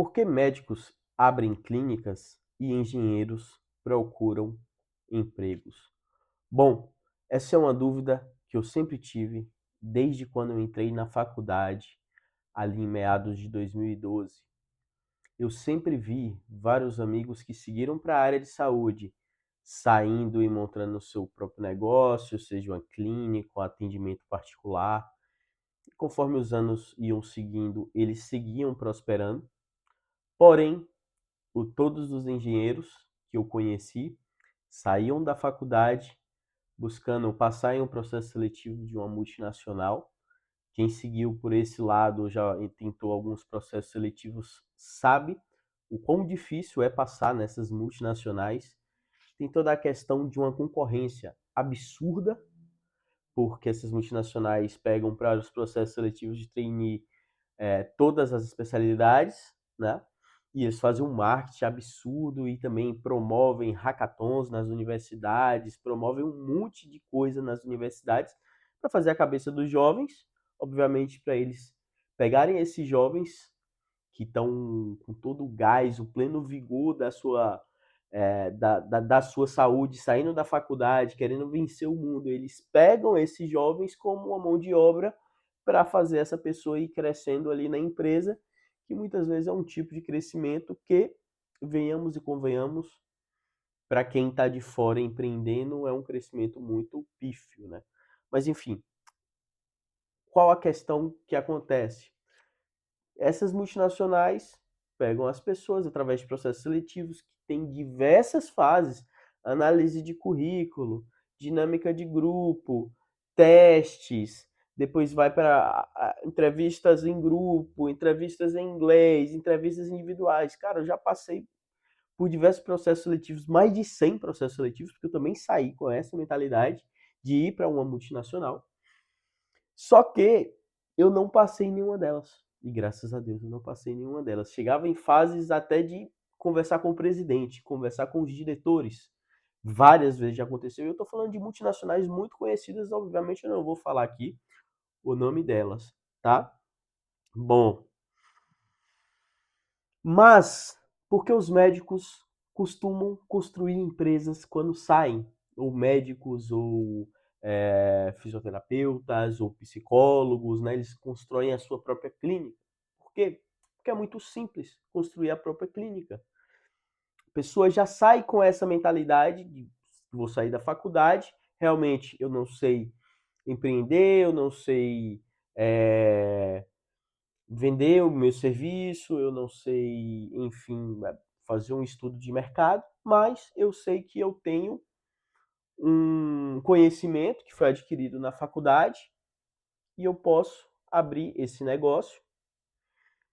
Por que médicos abrem clínicas e engenheiros procuram empregos? Bom, essa é uma dúvida que eu sempre tive desde quando eu entrei na faculdade, ali em meados de 2012. Eu sempre vi vários amigos que seguiram para a área de saúde, saindo e montando o seu próprio negócio, seja uma clínica, um atendimento particular. E conforme os anos iam seguindo, eles seguiam prosperando. Porém, todos os engenheiros que eu conheci saíam da faculdade buscando passar em um processo seletivo de uma multinacional. Quem seguiu por esse lado já tentou alguns processos seletivos sabe o quão difícil é passar nessas multinacionais. Tem toda a questão de uma concorrência absurda, porque essas multinacionais pegam para os processos seletivos de trainee todas as especialidades, né? E eles fazem um marketing absurdo e também promovem hackathons nas universidades, promovem um monte de coisa nas universidades para fazer a cabeça dos jovens, obviamente para eles pegarem esses jovens que estão com todo o gás, o pleno vigor da sua saúde, saindo da faculdade, querendo vencer o mundo. Eles pegam esses jovens como uma mão de obra para fazer essa pessoa ir crescendo ali na empresa, que muitas vezes é um tipo de crescimento que, venhamos e convenhamos, para quem está de fora empreendendo, é um crescimento muito pífio, né? Mas enfim, qual a questão que acontece? Essas multinacionais pegam as pessoas através de processos seletivos que têm diversas fases, análise de currículo, dinâmica de grupo, testes, depois vai para entrevistas em grupo, entrevistas em inglês, entrevistas individuais. Cara, eu já passei por diversos processos seletivos, mais de 100 processos seletivos, porque eu também saí com essa mentalidade de ir para uma multinacional. Só que eu não passei em nenhuma delas. E graças a Deus eu não passei em nenhuma delas. Chegava em fases até de conversar com o presidente, conversar com os diretores. Várias vezes já aconteceu. E eu estou falando de multinacionais muito conhecidas, obviamente eu não vou falar aqui o nome delas, tá? Bom, mas por que os médicos costumam construir empresas quando saem? Ou médicos, ou fisioterapeutas, ou psicólogos, né? Eles constroem a sua própria clínica. Por quê? Porque é muito simples construir a própria clínica. A pessoa já sai com essa mentalidade de vou sair da faculdade, realmente eu não sei empreender, eu não sei vender o meu serviço, eu não sei, enfim, fazer um estudo de mercado, mas eu sei que eu tenho um conhecimento que foi adquirido na faculdade e eu posso abrir esse negócio.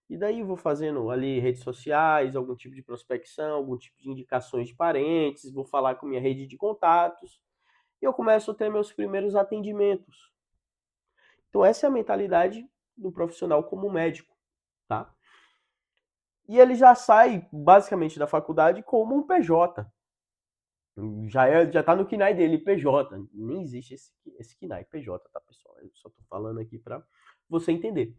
E daí eu vou fazendo ali redes sociais, algum tipo de prospecção, algum tipo de indicações de parentes, vou falar com minha rede de contatos e eu começo a ter meus primeiros atendimentos. Então essa é a mentalidade do profissional como médico, tá? E ele já sai basicamente da faculdade como um PJ. Já tá no KNAI dele, PJ. Nem existe esse KNAI, PJ, tá, pessoal? Eu só tô falando aqui para você entender.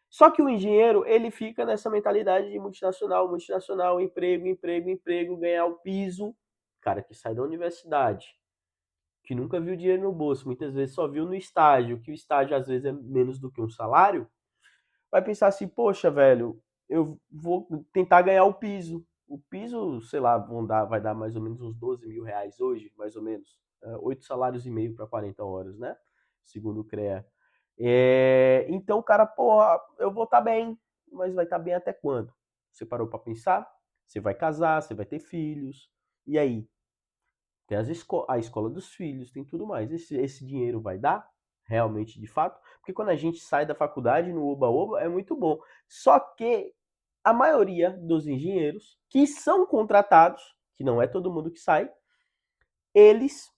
Só que o engenheiro, ele fica nessa mentalidade de multinacional, multinacional, emprego, emprego, emprego, ganhar o piso. Cara que sai da universidade, que nunca viu dinheiro no bolso, muitas vezes só viu no estágio, que o estágio às vezes é menos do que um salário, vai pensar assim, poxa, velho, eu vou tentar ganhar o piso. O piso, sei lá, vai dar mais ou menos uns 12 mil reais hoje, mais ou menos. 8 salários e meio para 40 horas, né? Segundo o CREA. Então o cara, porra, eu vou estar bem, mas vai estar bem até quando? Você parou para pensar? Você vai casar, você vai ter filhos, e aí? Tem a escola dos filhos, tem tudo mais. Esse dinheiro vai dar? Realmente, de fato? Porque quando a gente sai da faculdade no Oba-Oba é muito bom. Só que a maioria dos engenheiros que são contratados, que não é todo mundo que sai, eles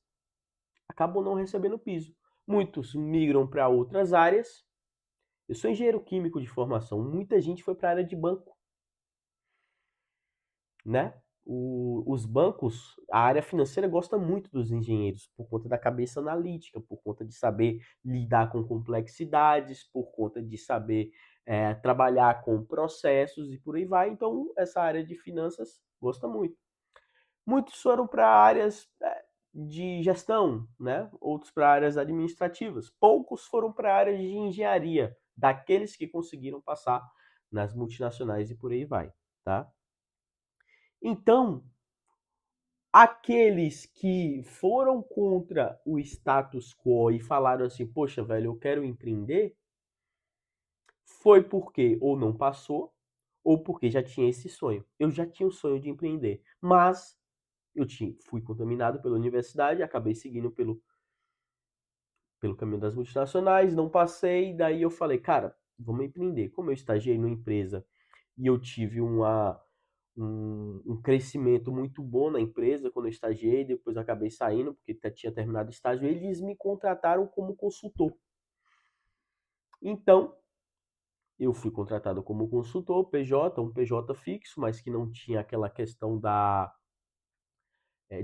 acabam não recebendo piso. Muitos migram para outras áreas. Eu sou engenheiro químico de formação. Muita gente foi para a área de banco, né? Os bancos, a área financeira gosta muito dos engenheiros por conta da cabeça analítica, por conta de saber lidar com complexidades, por conta de saber trabalhar com processos e por aí vai. Então, essa área de finanças gosta muito. Muitos foram para áreas de gestão, né? Outros para áreas administrativas. Poucos foram para áreas de engenharia, daqueles que conseguiram passar nas multinacionais e por aí vai, tá? Então, aqueles que foram contra o status quo e falaram assim, poxa, velho, eu quero empreender, foi porque ou não passou, ou porque já tinha esse sonho. Eu já tinha o sonho de empreender, mas fui contaminado pela universidade, acabei seguindo pelo caminho das multinacionais, não passei, daí eu falei, cara, vamos empreender. Como eu estagiei numa empresa e eu tive um crescimento muito bom na empresa quando eu estagiei, depois eu acabei saindo porque tinha terminado o estágio, eles me contrataram como consultor. Então, eu fui contratado como consultor, PJ, um PJ fixo, mas que não tinha aquela questão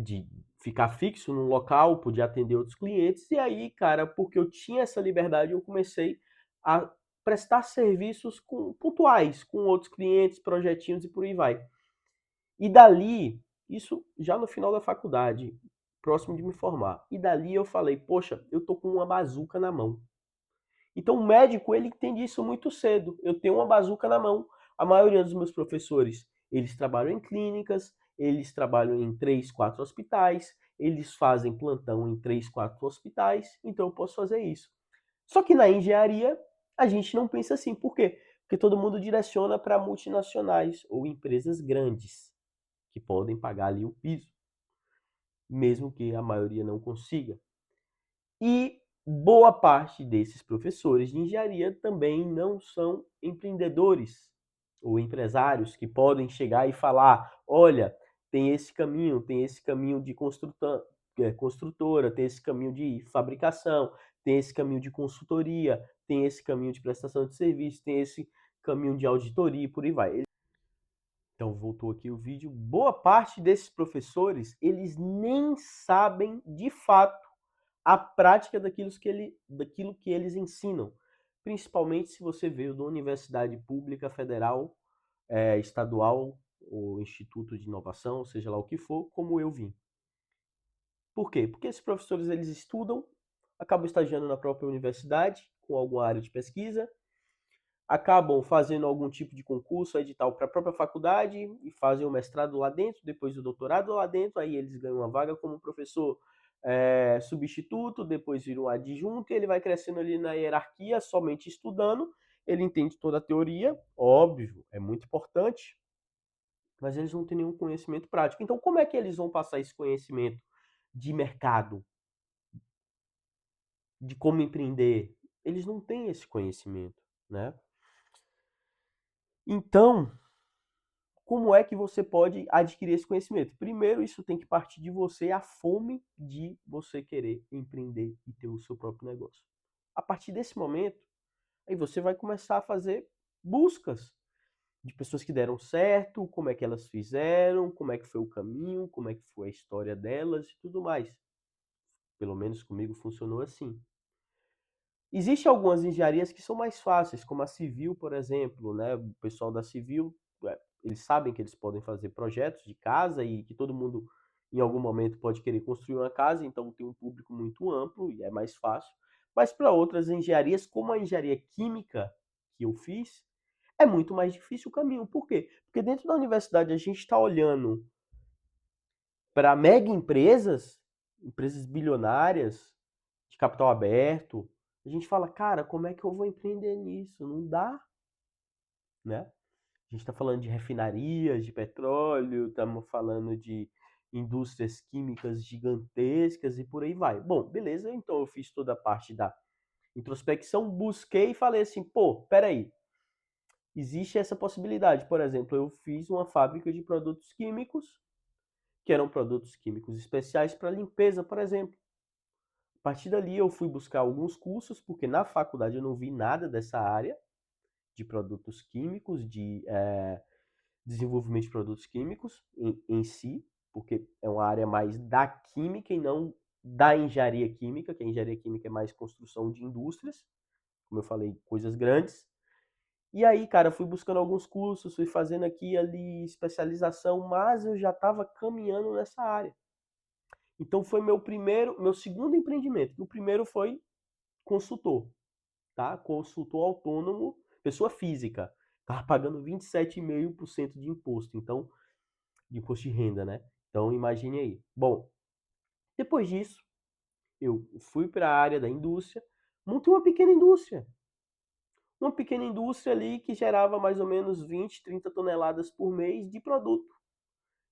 de ficar fixo num local, podia atender outros clientes. E aí, cara, porque eu tinha essa liberdade, eu comecei a prestar serviços pontuais com outros clientes, projetinhos e por aí vai. E dali, isso já no final da faculdade, próximo de me formar. E dali eu falei, poxa, eu tô com uma bazuca na mão. Então o médico, ele entende isso muito cedo. Eu tenho uma bazuca na mão. A maioria dos meus professores, eles trabalham em clínicas, eles trabalham em 3, 4 hospitais, eles fazem plantão em 3, 4 hospitais, então eu posso fazer isso. Só que na engenharia, a gente não pensa assim. Por quê? Porque todo mundo direciona para multinacionais ou empresas grandes, que podem pagar ali o piso, mesmo que a maioria não consiga. E boa parte desses professores de engenharia também não são empreendedores ou empresários que podem chegar e falar: olha, tem esse caminho de construtora, tem esse caminho de fabricação, tem esse caminho de consultoria, tem esse caminho de prestação de serviço, tem esse caminho de auditoria e por aí vai. Então, voltou aqui o vídeo. Boa parte desses professores, eles nem sabem de fato a prática daquilo que eles ensinam. Principalmente se você veio de uma universidade pública, federal, estadual, ou instituto de inovação, seja lá o que for, como eu vim. Por quê? Porque esses professores eles estudam, acabam estagiando na própria universidade, com alguma área de pesquisa, acabam fazendo algum tipo de concurso, edital para a própria faculdade e fazem o mestrado lá dentro, depois o doutorado lá dentro, aí eles ganham uma vaga como professor substituto, depois vira um adjunto e ele vai crescendo ali na hierarquia, somente estudando, ele entende toda a teoria, óbvio, é muito importante, mas eles não têm nenhum conhecimento prático. Então, como é que eles vão passar esse conhecimento de mercado, de como empreender? Eles não têm esse conhecimento, né? Então, como é que você pode adquirir esse conhecimento? Primeiro, isso tem que partir de você, a fome de você querer empreender e ter o seu próprio negócio. A partir desse momento, aí você vai começar a fazer buscas de pessoas que deram certo, como é que elas fizeram, como é que foi o caminho, como é que foi a história delas e tudo mais. Pelo menos comigo funcionou assim. Existem algumas engenharias que são mais fáceis, como a civil, por exemplo, né? O pessoal da civil, eles sabem que eles podem fazer projetos de casa e que todo mundo, em algum momento, pode querer construir uma casa, então tem um público muito amplo e é mais fácil. Mas para outras engenharias, como a engenharia química que eu fiz, é muito mais difícil o caminho. Por quê? Porque dentro da universidade a gente está olhando para mega empresas, empresas bilionárias, de capital aberto, a gente fala, cara, como é que eu vou empreender nisso? Não dá, né? A gente está falando de refinarias de petróleo, estamos falando de indústrias químicas gigantescas e por aí vai. Bom, beleza, então eu fiz toda a parte da introspecção, busquei e falei assim, pô, peraí, existe essa possibilidade. Por exemplo, eu fiz uma fábrica de produtos químicos, que eram produtos químicos especiais para limpeza, por exemplo. A partir dali eu fui buscar alguns cursos, porque na faculdade eu não vi nada dessa área de produtos químicos, de desenvolvimento de produtos químicos em si, porque é uma área mais da química e não da engenharia química, que a engenharia química é mais construção de indústrias, como eu falei, coisas grandes. E aí, cara, fui buscando alguns cursos, fui fazendo aqui e ali especialização, mas eu já estava caminhando nessa área. Então foi meu segundo empreendimento. O primeiro foi consultor, tá? Consultor autônomo, pessoa física. Tava pagando 27,5% de imposto, então, de imposto de renda, né? Então imagine aí. Bom, depois disso, eu fui para a área da indústria, montei uma pequena indústria. Uma pequena indústria ali que gerava mais ou menos 20, 30 toneladas por mês de produto.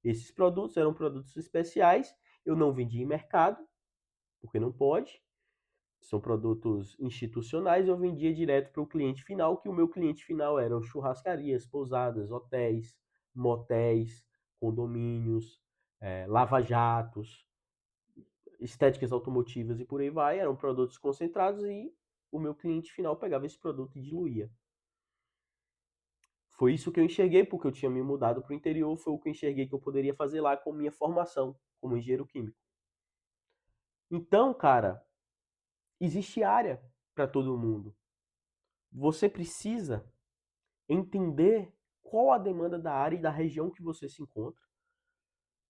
Esses produtos eram produtos especiais, eu não vendia em mercado, porque não pode. São produtos institucionais, eu vendia direto para o cliente final, que o meu cliente final eram churrascarias, pousadas, hotéis, motéis, condomínios, lava-jatos, estéticas automotivas e por aí vai. Eram produtos concentrados e o meu cliente final pegava esse produto e diluía. Foi isso que eu enxerguei, porque eu tinha me mudado para o interior, foi o que eu enxerguei que eu poderia fazer lá com minha formação como engenheiro químico. Então, cara, existe área para todo mundo. Você precisa entender qual a demanda da área e da região que você se encontra,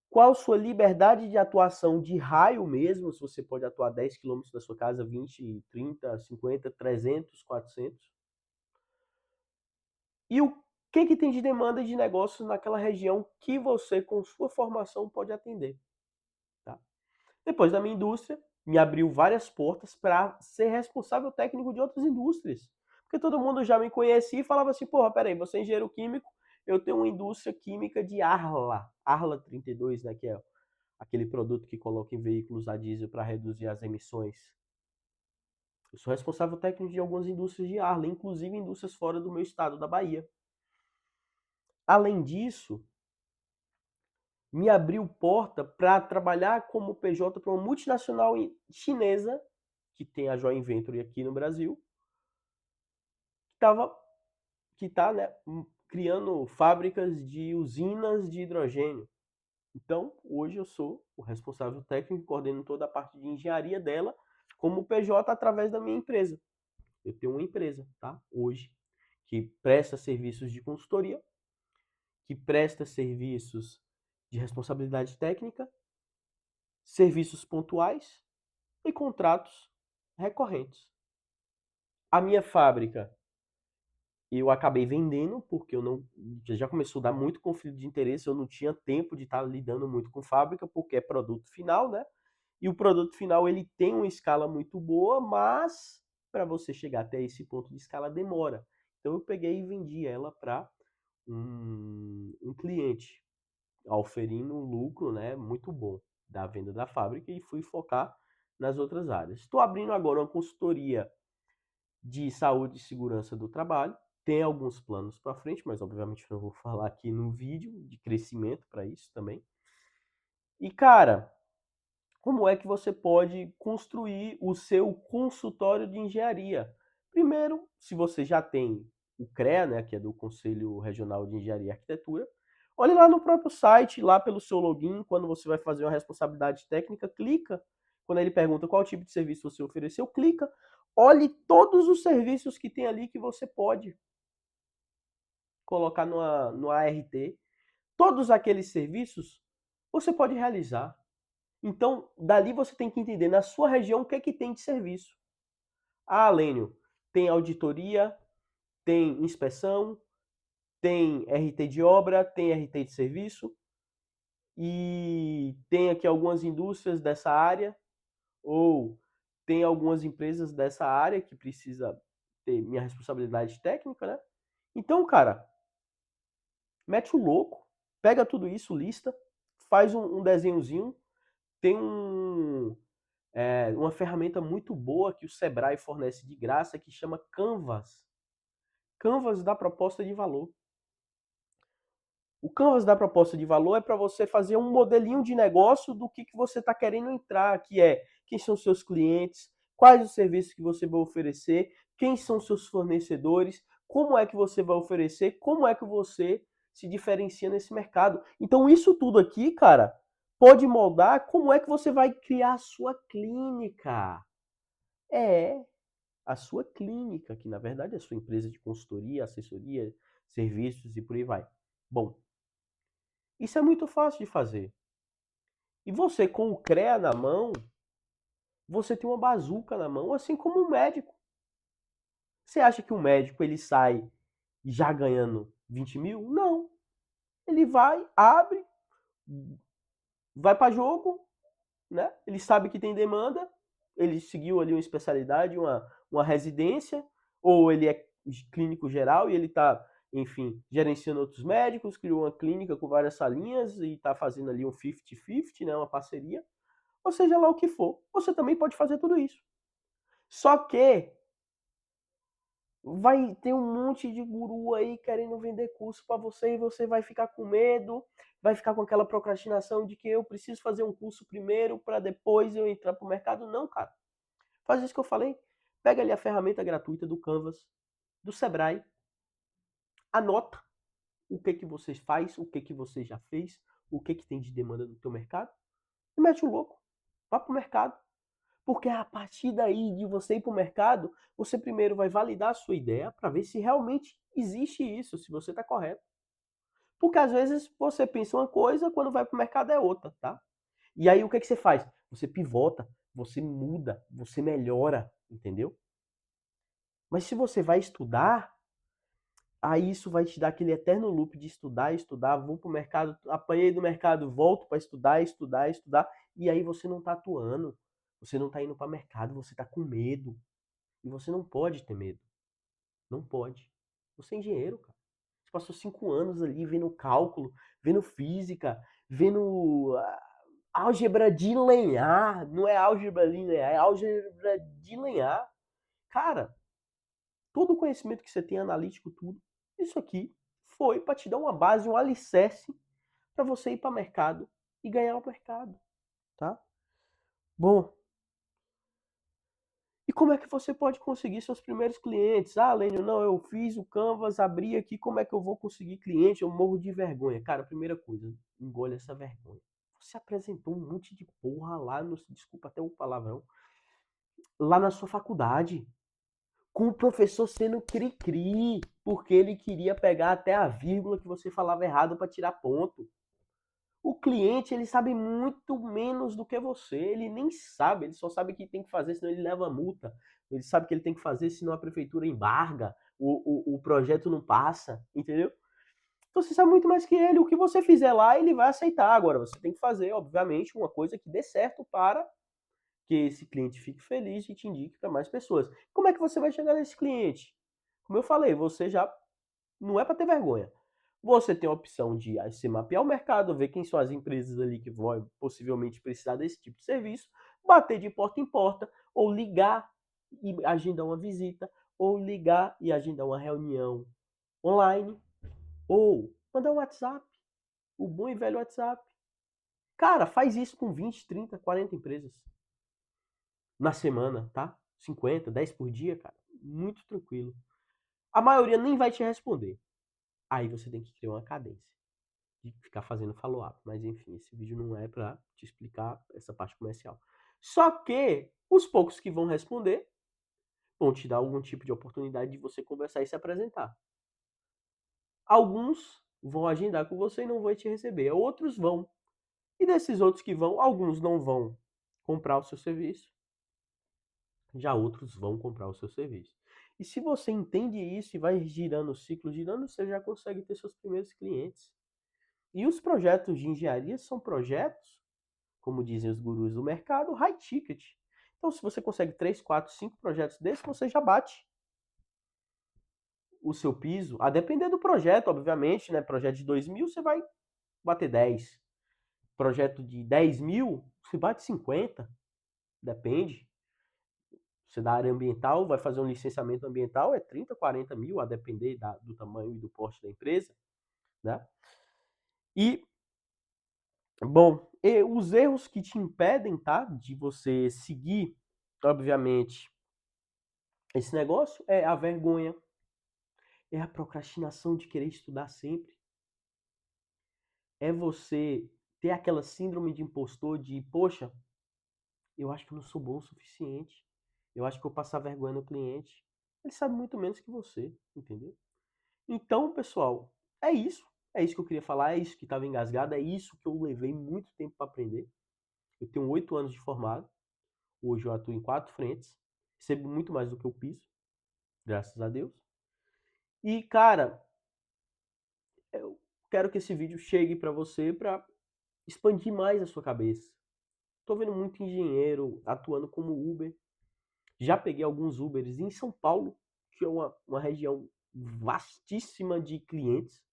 qual a sua liberdade de atuação de raio mesmo, se você pode atuar 10 quilômetros da sua casa, 20, 30, 50, 300, 400. E o que tem de demanda de negócios naquela região que você, com sua formação, pode atender. Tá? Depois da minha indústria, me abriu várias portas para ser responsável técnico de outras indústrias. Porque todo mundo já me conhecia e falava assim, porra, peraí, você é engenheiro químico, eu tenho uma indústria química de Arla 32, né, que é aquele produto que coloca em veículos a diesel para reduzir as emissões. Eu sou responsável técnico de algumas indústrias de Arla, inclusive indústrias fora do meu estado, da Bahia. Além disso, me abriu porta para trabalhar como PJ para uma multinacional chinesa, que tem a Joint Venture aqui no Brasil, tava, que está, né, criando fábricas de usinas de hidrogênio. Então, hoje eu sou o responsável técnico, coordeno toda a parte de engenharia dela, como PJ através da minha empresa. Eu tenho uma empresa, tá? Hoje, que presta serviços de consultoria, que presta serviços de responsabilidade técnica, serviços pontuais e contratos recorrentes. A minha fábrica eu acabei vendendo porque eu não já começou a dar muito conflito de interesse, eu não tinha tempo de estar lidando muito com fábrica porque é produto final, né? E o produto final ele tem uma escala muito boa, mas para você chegar até esse ponto de escala demora. Então eu peguei e vendi ela para um cliente, oferindo um lucro, né, muito bom da venda da fábrica e fui focar nas outras áreas. Estou abrindo agora uma consultoria de saúde e segurança do trabalho. Tem alguns planos para frente, mas obviamente não vou falar aqui no vídeo de crescimento para isso também. E cara, como é que você pode construir o seu consultório de engenharia? Primeiro, se você já tem o CREA, né, que é do Conselho Regional de Engenharia e Arquitetura, olhe lá no próprio site, lá pelo seu login, quando você vai fazer uma responsabilidade técnica, clica. Quando ele pergunta qual tipo de serviço você ofereceu, clica. Olhe todos os serviços que tem ali que você pode colocar no ART. Todos aqueles serviços você pode realizar. Então, dali você tem que entender na sua região o que é que tem de serviço. Ah, Lênio, tem auditoria, tem inspeção, tem RT de obra, tem RT de serviço e tem aqui algumas indústrias dessa área ou tem algumas empresas dessa área que precisa ter minha responsabilidade técnica, né? Então, cara, mete o louco, pega tudo isso, lista, faz um desenhozinho, tem uma ferramenta muito boa que o Sebrae fornece de graça que chama Canvas. Canvas da proposta de valor. O Canvas da proposta de valor é para você fazer um modelinho de negócio do que você está querendo entrar, que é quem são seus clientes, quais os serviços que você vai oferecer, quem são seus fornecedores, como é que você vai oferecer, como é que você se diferencia nesse mercado. Então isso tudo aqui, cara, pode moldar como é que você vai criar a sua clínica. É, a sua clínica, que na verdade é a sua empresa de consultoria, assessoria, serviços e por aí vai. Bom, isso é muito fácil de fazer. E você, com o CREA na mão, você tem uma bazuca na mão, assim como um médico. Você acha que o médico ele sai já ganhando 20 mil? Não. Ele vai, abre, vai para jogo, né? Ele sabe que tem demanda, ele seguiu ali uma especialidade, uma residência, ou ele é clínico geral e ele está, enfim, gerenciando outros médicos, criou uma clínica com várias salinhas e está fazendo ali um 50-50, né? Uma parceria. Ou seja lá o que for, você também pode fazer tudo isso. Só que vai ter um monte de guru aí querendo vender curso para você e você vai ficar com medo, vai ficar com aquela procrastinação de que eu preciso fazer um curso primeiro para depois eu entrar pro mercado. Não, cara. Faz isso que eu falei. Pega ali a ferramenta gratuita do Canvas, do Sebrae, anota o que você faz, o que você já fez, o que tem de demanda no teu mercado e mete o louco. Vá pro mercado. Porque a partir daí de você ir para o mercado, você primeiro vai validar a sua ideia para ver se realmente existe isso, se você está correto. Porque às vezes você pensa uma coisa, quando vai para o mercado é outra, tá? E aí o que você faz? Você pivota, você muda, você melhora, entendeu? Mas se você vai estudar, aí isso vai te dar aquele eterno loop de estudar, estudar, vou para o mercado, apanhei do mercado, volto para estudar, estudar, estudar, e aí você não está atuando, você não está indo para o mercado, você está com medo. E você não pode ter medo. Não pode. Você é engenheiro, cara. Você passou 5 anos ali vendo cálculo, vendo física, vendo álgebra de linear. Não é álgebra linear, é álgebra de linear. Cara, todo o conhecimento que você tem analítico, tudo, isso aqui foi para te dar uma base, um alicerce para você ir para o mercado e ganhar o mercado, tá? Bom, e como é que você pode conseguir seus primeiros clientes? Ah, Lênio, não, eu fiz o Canvas, abri aqui, como é que eu vou conseguir cliente? Eu morro de vergonha. Cara, primeira coisa, engole essa vergonha. Você apresentou um monte de porra lá no, desculpa até o palavrão, lá na sua faculdade, com o professor sendo cri-cri, porque ele queria pegar até a vírgula que você falava errado para tirar ponto. O cliente, ele sabe muito menos do que você. Ele nem sabe, ele só sabe o que tem que fazer, senão ele leva multa. Ele sabe o que ele tem que fazer, senão a prefeitura embarga, o projeto não passa, entendeu? Então você sabe muito mais que ele. O que você fizer lá, ele vai aceitar. Agora, você tem que fazer, obviamente, uma coisa que dê certo para que esse cliente fique feliz e te indique para mais pessoas. Como é que você vai chegar nesse cliente? Como eu falei, você já não é para ter vergonha. Você tem a opção de se mapear o mercado, ver quem são as empresas ali que vão possivelmente precisar desse tipo de serviço, bater de porta em porta, ou ligar e agendar uma visita, ou ligar e agendar uma reunião online, ou mandar um WhatsApp, o bom e velho WhatsApp. Cara, faz isso com 20, 30, 40 empresas na semana, tá? 50, 10 por dia, cara. Muito tranquilo. A maioria nem vai te responder. Aí você tem que criar uma cadência de ficar fazendo follow-up. Mas enfim, esse vídeo não é para te explicar essa parte comercial. Só que os poucos que vão responder vão te dar algum tipo de oportunidade de você conversar e se apresentar. Alguns vão agendar com você e não vão te receber. Outros vão. E desses outros que vão, alguns não vão comprar o seu serviço, já outros vão comprar o seu serviço. E se você entende isso e vai girando o ciclo, girando, você já consegue ter seus primeiros clientes. E os projetos de engenharia são projetos, como dizem os gurus do mercado, high ticket. Então, se você consegue 3, 4, 5 projetos desses, você já bate o seu piso. A depender do projeto, obviamente, né? Projeto de 2 mil, você vai bater 10. Projeto de 10 mil, você bate 50. Depende. Você da área ambiental, vai fazer um licenciamento ambiental, é 30, 40 mil, a depender do tamanho e do porte da empresa, né? E bom, e os erros que te impedem, tá, de você seguir, obviamente, esse negócio é a vergonha, é a procrastinação de querer estudar sempre, é você ter aquela síndrome de impostor de, poxa, eu acho que eu não sou bom o suficiente, Eu acho que eu passar vergonha no cliente, ele sabe muito menos que você, entendeu? Então, pessoal, é isso. É isso que eu queria falar, é isso que estava engasgado, é isso que eu levei muito tempo para aprender. Eu tenho 8 anos de formado, hoje eu atuo em 4 frentes, recebo muito mais do que eu piso, graças a Deus. E, cara, eu quero que esse vídeo chegue para você para expandir mais a sua cabeça. Tô vendo muito engenheiro atuando como Uber. Já peguei alguns Ubers em São Paulo, que é uma região vastíssima de clientes.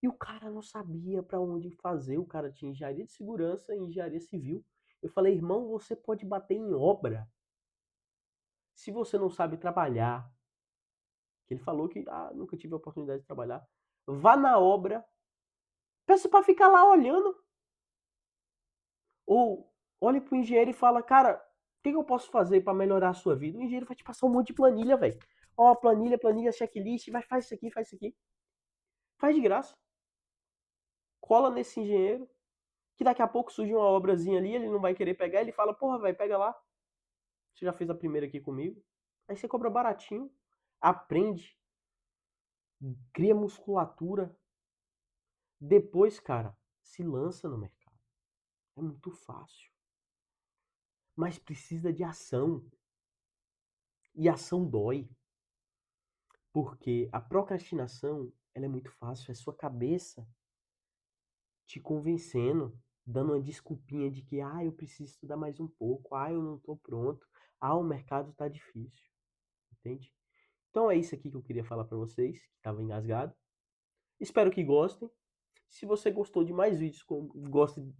E o cara não sabia para onde fazer. O cara tinha engenharia de segurança e engenharia civil. Eu falei, irmão, você pode bater em obra. Se você não sabe trabalhar, que ele falou que nunca tive a oportunidade de trabalhar, vá na obra, peça para ficar lá olhando. Ou olhe pro engenheiro e fala, cara, o que eu posso fazer para melhorar a sua vida? O engenheiro vai te passar um monte de planilha, velho. Ó, planilha, planilha, checklist, vai, faz isso aqui, faz isso aqui. Faz de graça. Cola nesse engenheiro, que daqui a pouco surge uma obrazinha ali, ele não vai querer pegar, ele fala, porra, velho, pega lá. Você já fez a primeira aqui comigo. Aí você cobra baratinho, aprende, cria musculatura. Depois, cara, se lança no mercado. É muito fácil. Mas precisa de ação. E ação dói. Porque a procrastinação, ela é muito fácil. É sua cabeça te convencendo, dando uma desculpinha de que, eu preciso estudar mais um pouco. Eu não tô pronto. O mercado tá difícil. Entende? Então é isso aqui que eu queria falar para vocês, que estava engasgado. Espero que gostem. Se você gostou de mais vídeos,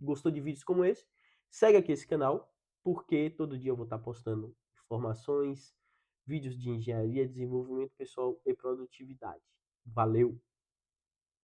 gostou de vídeos como esse, segue aqui esse canal, porque todo dia eu vou estar postando informações, vídeos de engenharia, desenvolvimento pessoal e produtividade. Valeu!